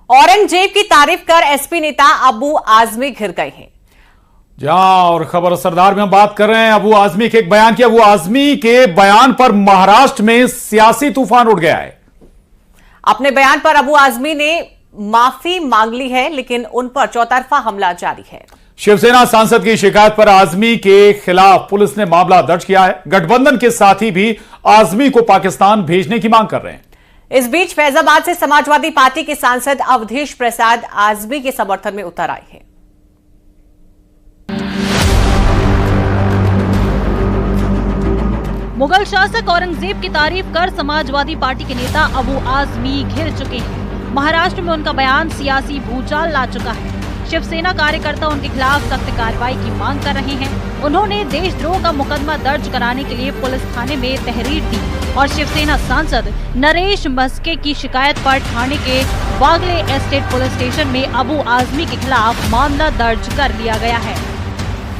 औरंगजेब की तारीफ कर एसपी नेता अबू आजमी घिर गए हैं। जहां और खबर सरदार में हम बात कर रहे हैं अबू आजमी के एक बयान की। अबू आजमी के बयान पर महाराष्ट्र में सियासी तूफान उठ गया है। अपने बयान पर अबू आजमी ने माफी मांग ली है, लेकिन उन पर चौतरफा हमला जारी है। शिवसेना सांसद की शिकायत पर आजमी के खिलाफ पुलिस ने मामला दर्ज किया है। गठबंधन के साथी भी आजमी को पाकिस्तान भेजने की मांग कर रहे हैं। इस बीच फैजाबाद से समाजवादी पार्टी के सांसद अवधेश प्रसाद आजमी के समर्थन में उतर आए हैं। मुगल शासक औरंगजेब की तारीफ कर समाजवादी पार्टी के नेता अबू आजमी घिर चुके हैं। महाराष्ट्र में उनका बयान सियासी भूचाल ला चुका है। शिवसेना कार्यकर्ता उनके खिलाफ सख्त कार्रवाई की मांग कर रहे हैं। उन्होंने देशद्रोह का मुकदमा दर्ज कराने के लिए पुलिस थाने में तहरीर दी और शिवसेना सांसद नरेश मस्के की शिकायत पर ठाणे के वागले एस्टेट पुलिस स्टेशन में अबू आजमी के खिलाफ मामला दर्ज कर लिया गया है।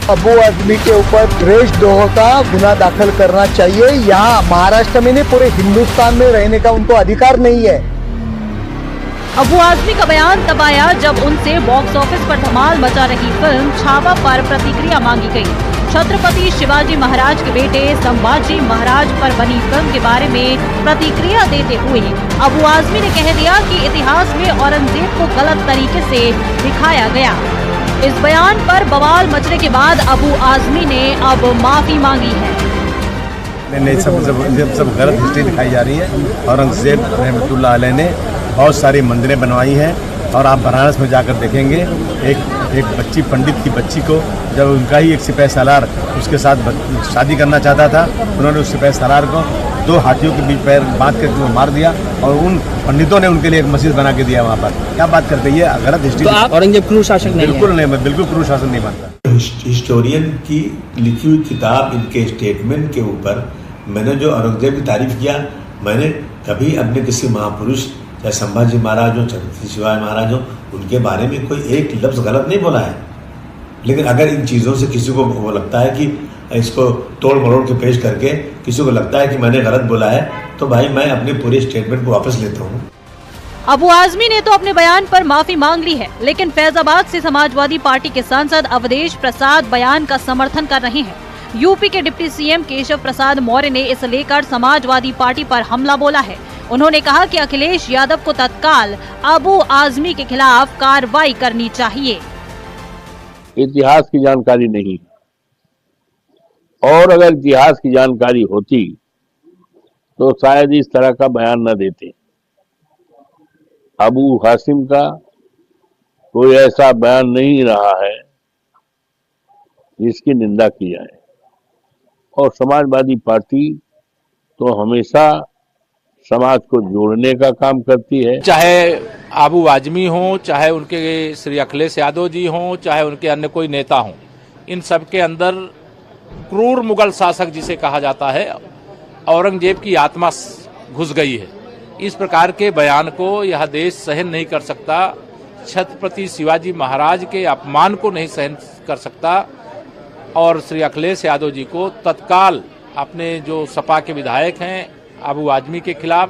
अबू आजमी के ऊपर देशद्रोह का गुना दाखिल करना चाहिए। यहाँ महाराष्ट्र में नहीं, पूरे हिंदुस्तान में रहने का उनको अधिकार नहीं है। अबू आजमी का बयान तब आया जब उनसे बॉक्स ऑफिस पर धमाल मचा रही फिल्म छावा पर प्रतिक्रिया मांगी गई। छत्रपति शिवाजी महाराज के बेटे संभाजी महाराज पर बनी फिल्म के बारे में प्रतिक्रिया देते हुए अबू आजमी ने कह दिया कि इतिहास में औरंगजेब को गलत तरीके से दिखाया गया। इस बयान पर बवाल मचने के बाद अबू आजमी ने अब माफी मांगी है। सब गलत हिस्ट्री दिखाई जा रही है। औरंगजेब रहमतुल्लाह अलैह ने बहुत सारी मंदिरें बनवाई हैं और आप बनारस में जाकर देखेंगे एक बच्ची, पंडित की बच्ची को जब उनका ही एक सिपाही सालार उसके साथ शादी करना चाहता था, उन्होंने उस सिपाही सालार को 2 हाथियों के बीच पैर बांध कर मार दिया और उन पंडितों ने उनके लिए एक मस्जिद बना के दिया वहाँ पर। क्या बात करते हैं, ये गलत हिस्ट्री। तो आप औरंगजेब क्रूर शासक नहीं? बिल्कुल नहीं, मैं बिल्कुल क्रूर शासक नहीं मानता। हिस्टोरियन की लिखी हुई किताब, इनके स्टेटमेंट के ऊपर मैंने जो औरंगजेब की तारीफ किया, मैंने कभी अपने किसी महापुरुष चाहे संभाजी महाराज हो, छत्रपति शिवाजी महाराज हो, उनके बारे में कोई एक लफ्ज़ गलत नहीं बोला है। लेकिन अगर इन चीज़ों से किसी को वो लगता है कि इसको तोड़ मरोड़ के पेश करके किसी को लगता है कि मैंने गलत बोला है, तो भाई मैं अपने पूरे स्टेटमेंट को वापस लेता हूँ। अबू आजमी ने तो अपने बयान पर माफी मांग ली है, लेकिन फैजाबाद से समाजवादी पार्टी के सांसद अवधेश प्रसाद बयान का समर्थन कर रहे हैं। यूपी के डिप्टी सीएम केशव प्रसाद मौर्य ने इसे लेकर समाजवादी पार्टी पर हमला बोला है। उन्होंने कहा कि अखिलेश यादव को तत्काल अबू आजमी के खिलाफ कार्रवाई करनी चाहिए। इतिहास की जानकारी नहीं, और अगर इतिहास की जानकारी होती तो शायद इस तरह का बयान न देते। अबू हासिम का कोई ऐसा बयान नहीं रहा है जिसकी निंदा की जाए, और समाजवादी पार्टी तो हमेशा समाज को जोड़ने का काम करती है। चाहे अबू आजमी हो, चाहे उनके श्री अखिलेश यादव जी हो, चाहे उनके अन्य कोई नेता हो, इन सब के अंदर क्रूर मुगल शासक जिसे कहा जाता है, औरंगजेब की आत्मा घुस गई है। इस प्रकार के बयान को यह देश सहन नहीं कर सकता। छत्रपति शिवाजी महाराज के अपमान को नहीं सहन कर सकता और श्री अखिलेश यादव जी को तत्काल अपने जो सपा के विधायक हैं अबू आजमी के खिलाफ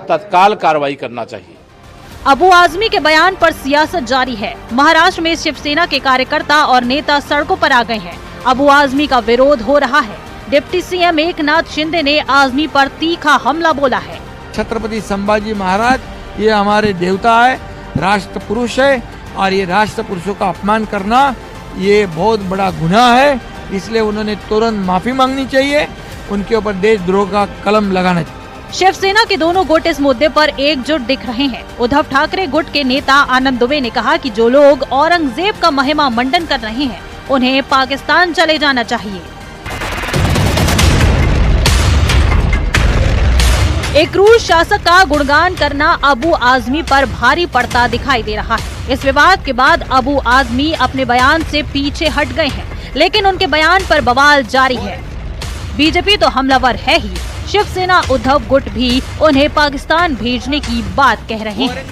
तत्काल कार्रवाई करना चाहिए। अबू आजमी के बयान पर सियासत जारी है। महाराष्ट्र में शिवसेना के कार्यकर्ता और नेता सड़कों पर आ गए हैं। अबू आजमी का विरोध हो रहा है। डिप्टी सीएम एकनाथ शिंदे ने आजमी पर तीखा हमला बोला है। छत्रपति संभाजी महाराज ये हमारे देवता है, राष्ट्र पुरुष है, और ये राष्ट्र पुरुषों का अपमान करना ये बहुत बड़ा गुनाह है। इसलिए उन्होंने तुरंत माफी मांगनी चाहिए, उनके ऊपर देशद्रोह का कलम लगाना चाहिए। शिवसेना के दोनों गुट इस मुद्दे पर एकजुट दिख रहे हैं। उद्धव ठाकरे गुट के नेता आनंद दुबे ने कहा कि जो लोग औरंगजेब का महिमा मंडन कर रहे हैं उन्हें पाकिस्तान चले जाना चाहिए। एक क्रूर शासक का गुणगान करना अबू आजमी पर भारी पड़ता दिखाई दे रहा है। इस विवाद के बाद अबू आजमी अपने बयान से पीछे हट गए हैं, लेकिन उनके बयान पर बवाल जारी है। बीजेपी तो हमलावर है ही, शिवसेना उद्धव गुट भी उन्हें पाकिस्तान भेजने की बात कह रहे हैं।